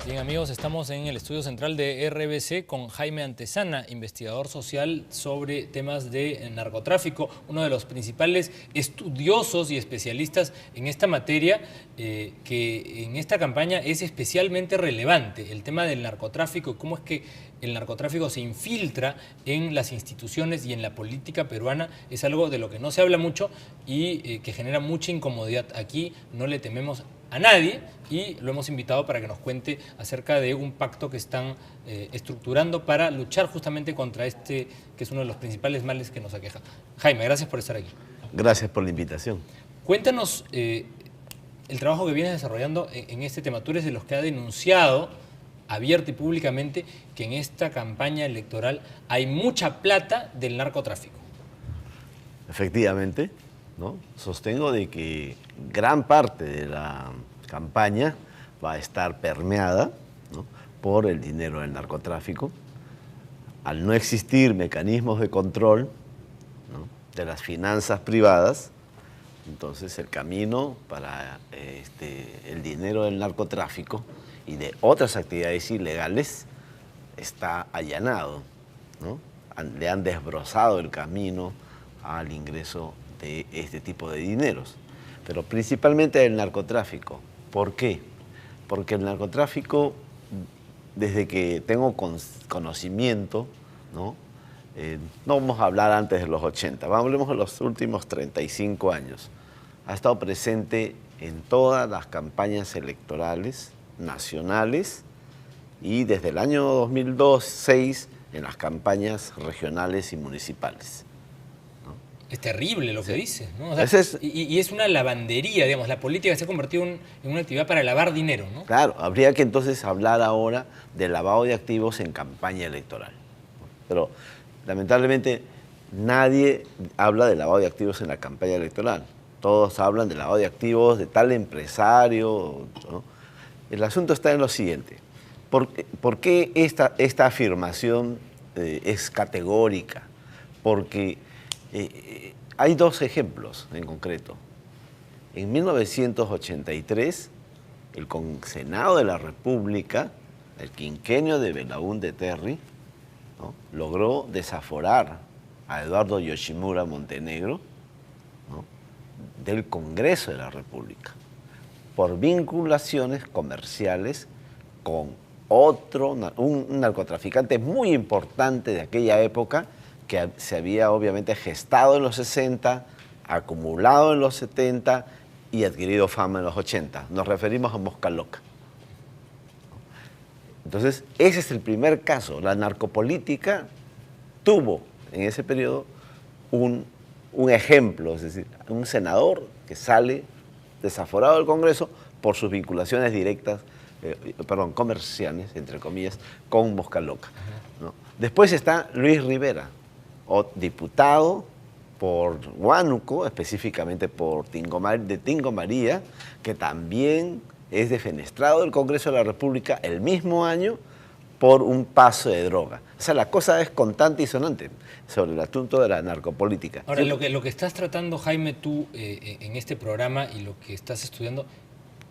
Bien, amigos, estamos en el estudio central de RBC con Jaime Antezana, investigador social sobre temas de narcotráfico, uno de los principales estudiosos y especialistas en esta materia, que en esta campaña es especialmente relevante, el tema del narcotráfico, cómo es que el narcotráfico se infiltra en las instituciones y en la política peruana. Es algo de lo que no se habla mucho y que genera mucha incomodidad. Aquí no le tememos a nadie y lo hemos invitado para que nos cuente acerca de un pacto que están estructurando para luchar justamente contra este, que es uno de los principales males que nos aqueja. Jaime, gracias por estar aquí. Gracias por la invitación. Cuéntanos el trabajo que vienes desarrollando en este tema. Tú eres de los que ha denunciado abierta y públicamente que en esta campaña electoral hay mucha plata del narcotráfico. Efectivamente, ¿no? Sostengo de que gran parte de la campaña va a estar permeada, ¿no?, por el dinero del narcotráfico. Al no existir mecanismos de control, ¿no?, de las finanzas privadas, entonces el camino para el dinero del narcotráfico y de otras actividades ilegales está allanado, ¿no? Le han desbrozado el camino al ingreso de este tipo de dineros, pero principalmente el narcotráfico. ¿Por qué? Porque el narcotráfico, desde que tengo conocimiento, ¿no? No vamos a hablar antes de los 80, hablemos de los últimos 35 años, ha estado presente en todas las campañas electorales nacionales y desde el año 2002-2006 en las campañas regionales y municipales. Es terrible lo que dice, ¿no? O sea, y es una lavandería, digamos, la política se ha convertido en una actividad para lavar dinero, ¿no? Claro, habría que entonces hablar ahora de lavado de activos en campaña electoral. Pero lamentablemente nadie habla de lavado de activos en la campaña electoral. Todos hablan de lavado de activos de tal empresario, ¿no? El asunto está en lo siguiente. ¿Por qué esta afirmación es categórica? Porque hay dos ejemplos en concreto. En 1983, el Senado de la República, el quinquenio de Belaúnde Terry, ¿no?, logró desaforar a Eduardo Yoshimura Montenegro, ¿no?, del Congreso de la República por vinculaciones comerciales con un narcotraficante muy importante de aquella época, que se había obviamente gestado en los 60, acumulado en los 70 y adquirido fama en los 80. Nos referimos a Mosca Loca. Entonces, ese es el primer caso. La narcopolítica tuvo en ese periodo un ejemplo, es decir, un senador que sale desaforado del Congreso por sus vinculaciones directas, comerciales, entre comillas, con Mosca Loca, ¿no? Después está Luis Rivera, diputado por Huánuco, específicamente por Tingo María, que también es defenestrado del Congreso de la República el mismo año por un paso de droga. O sea, la cosa es constante y sonante sobre el asunto de la narcopolítica. Ahora, lo que estás tratando, Jaime, tú en este programa y lo que estás estudiando,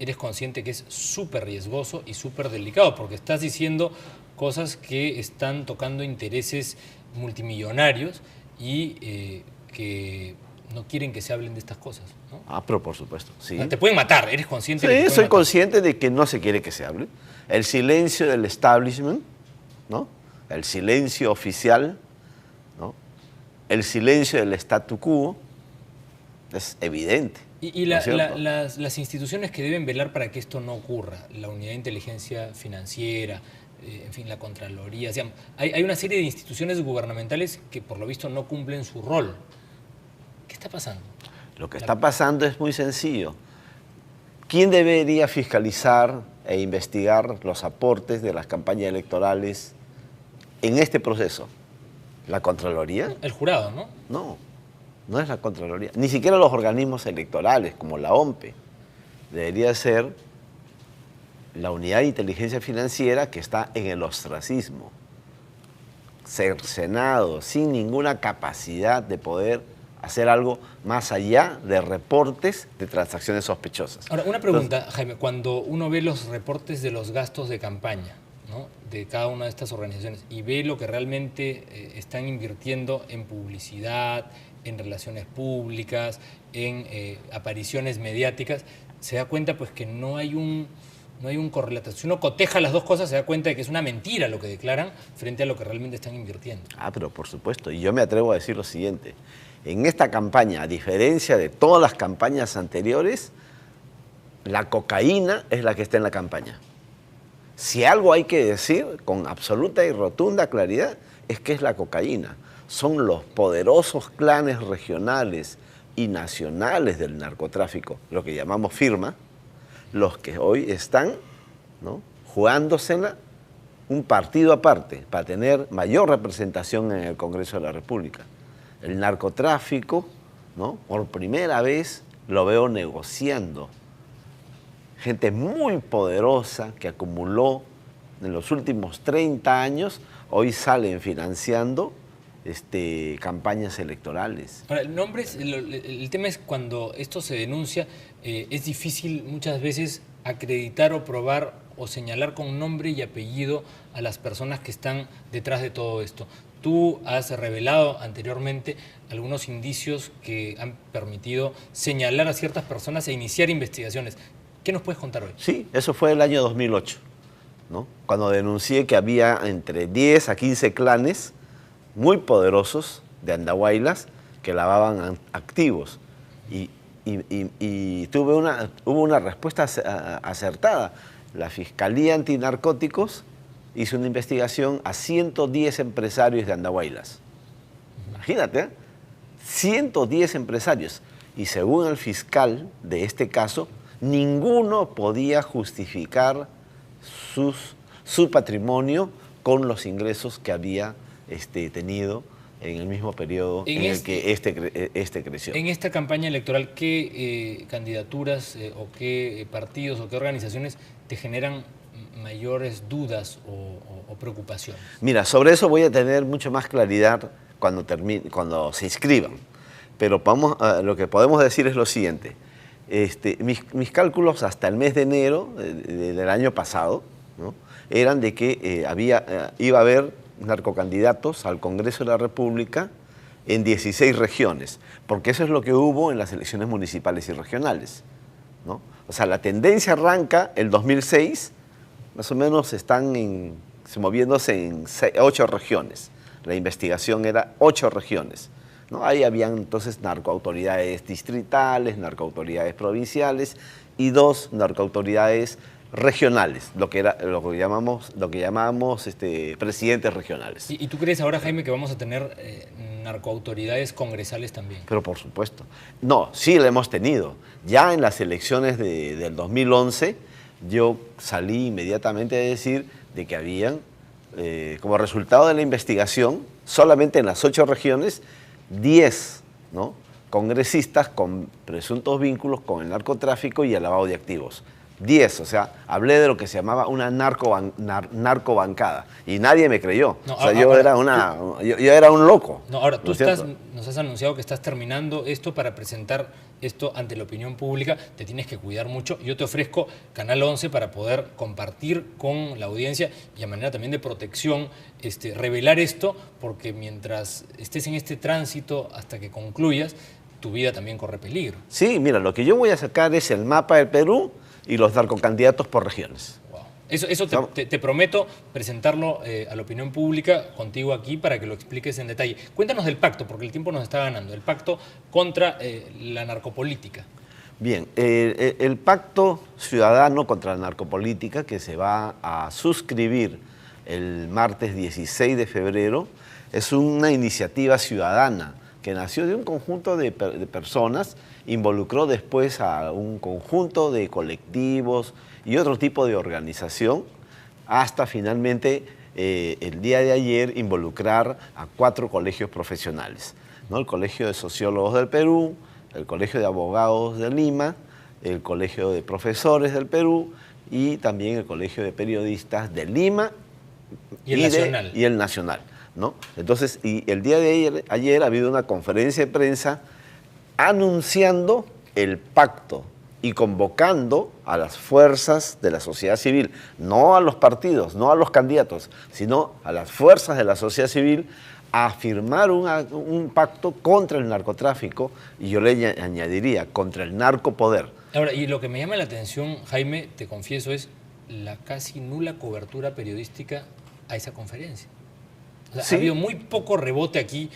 eres consciente que es súper riesgoso y súper delicado, porque estás diciendo cosas que están tocando intereses multimillonarios y que no quieren que se hablen de estas cosas, ¿no? Ah, pero por supuesto, sí. Te pueden matar, ¿eres consciente? Sí, de que soy consciente de que no se quiere que se hable. El silencio del establishment, ¿no?, el silencio oficial, ¿no?, el silencio del statu quo es evidente. Y las instituciones que deben velar para que esto no ocurra, la Unidad de Inteligencia Financiera, en fin, la Contraloría, digamos, hay una serie de instituciones gubernamentales que por lo visto no cumplen su rol. ¿Qué está pasando? Lo que está pasando es muy sencillo. ¿Quién debería fiscalizar e investigar los aportes de las campañas electorales en este proceso? ¿La Contraloría? El jurado, ¿no? No, no es la Contraloría. Ni siquiera los organismos electorales, como la OMPE. Debería ser la Unidad de Inteligencia Financiera, que está en el ostracismo, cercenado, sin ninguna capacidad de poder hacer algo más allá de reportes de transacciones sospechosas. Ahora, una pregunta, Jaime, cuando uno ve los reportes de los gastos de campaña, ¿no?, de cada una de estas organizaciones y ve lo que realmente están invirtiendo en publicidad, en relaciones públicas, en apariciones mediáticas, se da cuenta pues que no hay un correlato. Si uno coteja las dos cosas, se da cuenta de que es una mentira lo que declaran frente a lo que realmente están invirtiendo. Pero por supuesto, y yo me atrevo a decir lo siguiente. En esta campaña, a diferencia de todas las campañas anteriores, la cocaína es la que está en la campaña. Si algo hay que decir con absoluta y rotunda claridad, es que es la cocaína. Son los poderosos clanes regionales y nacionales del narcotráfico, lo que llamamos firma, los que hoy están, ¿no?, jugándosela un partido aparte para tener mayor representación en el Congreso de la República. El narcotráfico, ¿no?, por primera vez lo veo negociando. Gente muy poderosa que acumuló en los últimos 30 años, hoy salen financiando campañas electorales. Ahora, el tema es cuando esto se denuncia, es difícil muchas veces acreditar o probar o señalar con nombre y apellido a las personas que están detrás de todo esto. Tú has revelado anteriormente algunos indicios que han permitido señalar a ciertas personas e iniciar investigaciones. ¿Qué nos puedes contar hoy? Sí, eso fue el año 2008, ¿no?, cuando denuncié que había entre 10 a 15 clanes muy poderosos de Andahuaylas que lavaban activos. Y hubo una respuesta acertada. La Fiscalía Antinarcóticos hizo una investigación a 110 empresarios de Andahuaylas. Imagínate, ¿eh? 110 empresarios. Y según el fiscal de este caso, ninguno podía justificar su patrimonio con los ingresos que había tenido en el mismo periodo en el que este creció. En esta campaña electoral, ¿qué candidaturas o qué partidos o qué organizaciones te generan mayores dudas o preocupaciones? Mira, sobre eso voy a tener mucho más claridad cuando se inscriban. Pero lo que podemos decir es lo siguiente. Mis cálculos hasta el mes de enero del año pasado, ¿no?, eran de que iba a haber narcocandidatos al Congreso de la República en 16 regiones, porque eso es lo que hubo en las elecciones municipales y regionales, ¿no? O sea, la tendencia arranca el 2006, más o menos están moviéndose en 8 regiones. La investigación era 8 regiones, ¿no? Ahí habían entonces narcoautoridades distritales, narcoautoridades provinciales y 2 narcoautoridades regionales, lo que llamamos presidentes regionales. ¿Y tú crees ahora, Jaime, que vamos a tener narcoautoridades congresales también? Pero por supuesto. No, sí lo hemos tenido. Ya en las elecciones del 2011, yo salí inmediatamente a decir de que habían, como resultado de la investigación, solamente en las 8 regiones, 10, ¿no?, congresistas con presuntos vínculos con el narcotráfico y el lavado de activos. 10, o sea, hablé de lo que se llamaba una narcobancada y nadie me creyó. No, o sea, yo era un loco. No, ahora, tú nos has anunciado que estás terminando esto para presentar esto ante la opinión pública. Te tienes que cuidar mucho. Yo te ofrezco Canal 11 para poder compartir con la audiencia y a manera también de protección, revelar esto, porque mientras estés en este tránsito hasta que concluyas, tu vida también corre peligro. Sí, mira, lo que yo voy a sacar es el mapa del Perú y los narcocandidatos por regiones. Wow. Eso te prometo presentarlo a la opinión pública contigo aquí para que lo expliques en detalle. Cuéntanos del pacto, porque el tiempo nos está ganando, el pacto contra la narcopolítica. Bien, el pacto ciudadano contra la narcopolítica que se va a suscribir el martes 16 de febrero es una iniciativa ciudadana que nació de un conjunto de personas, involucró después a un conjunto de colectivos y otro tipo de organización, hasta finalmente el día de ayer involucrar a 4 colegios profesionales, ¿no? El Colegio de Sociólogos del Perú, el Colegio de Abogados de Lima, el Colegio de Profesores del Perú y también el Colegio de Periodistas de Lima y el Nacional. Y el Nacional. ¿no? Entonces, y el día de ayer ha habido una conferencia de prensa anunciando el pacto y convocando a las fuerzas de la sociedad civil, no a los partidos, no a los candidatos, sino a las fuerzas de la sociedad civil a firmar un pacto contra el narcotráfico, y yo le añadiría, contra el narcopoder. Ahora, y lo que me llama la atención, Jaime, te confieso, es la casi nula cobertura periodística a esa conferencia. O sea, Sí. ha habido muy poco rebote aquí.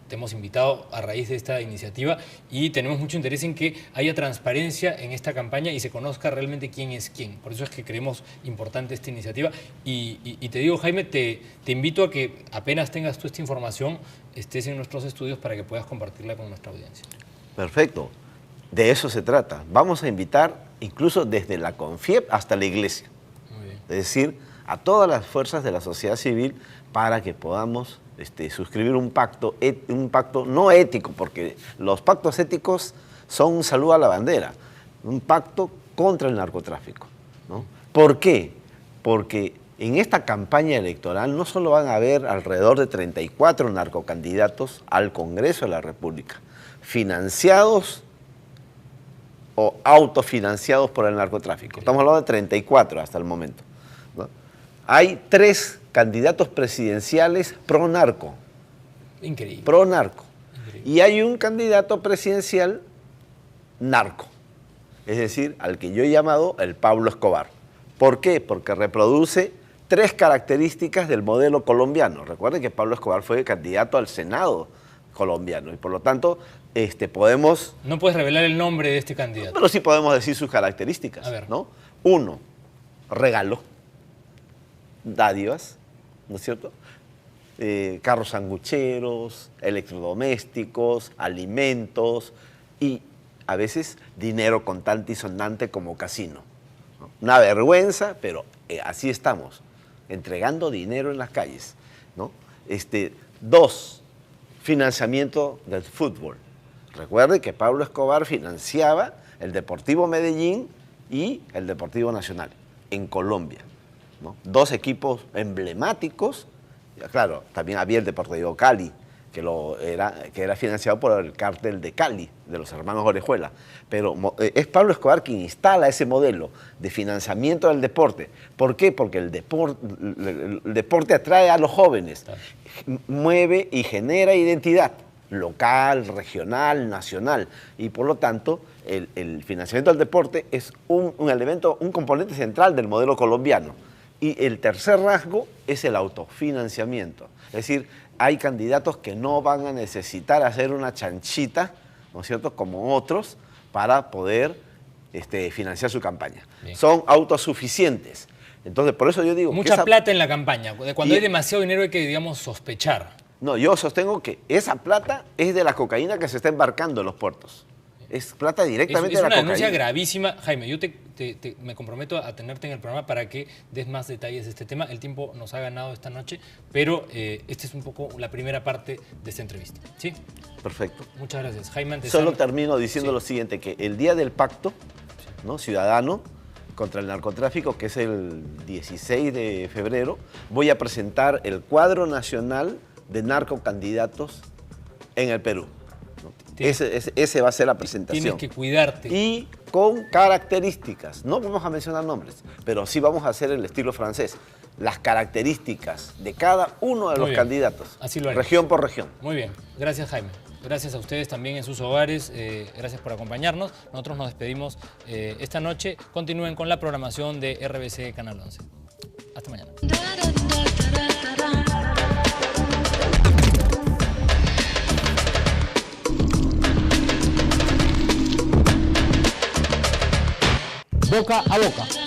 Te hemos invitado a raíz de esta iniciativa y tenemos mucho interés en que haya transparencia en esta campaña y se conozca realmente quién es quién. Por eso es que creemos importante esta iniciativa. Y te digo, Jaime, te invito a que apenas tengas tú esta información, estés en nuestros estudios para que puedas compartirla con nuestra audiencia. Perfecto. De eso se trata. Vamos a invitar incluso desde la CONFIEP hasta la iglesia. Muy bien. Es decir, a todas las fuerzas de la sociedad civil para que podamos suscribir un pacto no ético, porque los pactos éticos son un saludo a la bandera, un pacto contra el narcotráfico, ¿no? ¿Por qué? Porque en esta campaña electoral no solo van a haber alrededor de 34 narcocandidatos al Congreso de la República, financiados o autofinanciados por el narcotráfico. Estamos hablando de 34 hasta el momento, ¿no? Hay 3 candidatos presidenciales pro narco. Increíble. Pro narco. Increíble. Y hay un candidato presidencial narco. Es decir, al que yo he llamado el Pablo Escobar. ¿Por qué? Porque reproduce 3 características del modelo colombiano. Recuerden que Pablo Escobar fue candidato al Senado colombiano y por lo tanto podemos... No puedes revelar el nombre de este candidato. Pero sí podemos decir sus características, A ver. ¿no? 1, regalo, dádivas, ¿no es cierto? Carros sangucheros, electrodomésticos, alimentos y a veces dinero contante y sonante como casino, ¿no? Una vergüenza, pero así estamos, entregando dinero en las calles, ¿no? 2, financiamiento del fútbol. Recuerde que Pablo Escobar financiaba el Deportivo Medellín y el Deportivo Nacional en Colombia, ¿no? 2 equipos emblemáticos. Claro, también había el Deportivo Cali, que era financiado por el cártel de Cali, de los hermanos Orejuela. Pero es Pablo Escobar quien instala ese modelo de financiamiento del deporte. ¿Por qué? Porque el deporte atrae a los jóvenes, mueve y genera identidad local, regional, nacional. Y por lo tanto, el financiamiento del deporte es un elemento, un componente central del modelo colombiano. Y el tercer rasgo es el autofinanciamiento. Es decir, hay candidatos que no van a necesitar hacer una chanchita, ¿no es cierto?, como otros, para poder financiar su campaña. Bien. Son autosuficientes. Entonces, por eso yo digo... Mucha plata en la campaña. Cuando hay demasiado dinero hay que, digamos, sospechar. No, yo sostengo que esa plata es de la cocaína que se está embarcando en los puertos. Es plata directamente de la cocaína. Es una denuncia gravísima. Jaime, yo me comprometo a tenerte en el programa para que des más detalles de este tema. El tiempo nos ha ganado esta noche, pero esta es un poco la primera parte de esta entrevista. ¿Sí? Perfecto. Muchas gracias. Jaime Antezana. Solo termino diciendo lo siguiente, que el día del pacto, ¿no?, ciudadano contra el narcotráfico, que es el 16 de febrero, voy a presentar el cuadro nacional de narcocandidatos en el Perú. Ese va a ser la presentación. Tienes que cuidarte. Y con características. No vamos a mencionar nombres, pero sí vamos a hacer el estilo francés. Las características de cada uno de los candidatos. Así lo haremos. Región por región. Muy bien. Gracias, Jaime. Gracias a ustedes también en sus hogares. Gracias por acompañarnos. Nosotros nos despedimos esta noche. Continúen con la programación de RBC Canal 11. Hasta mañana. Boca a boca.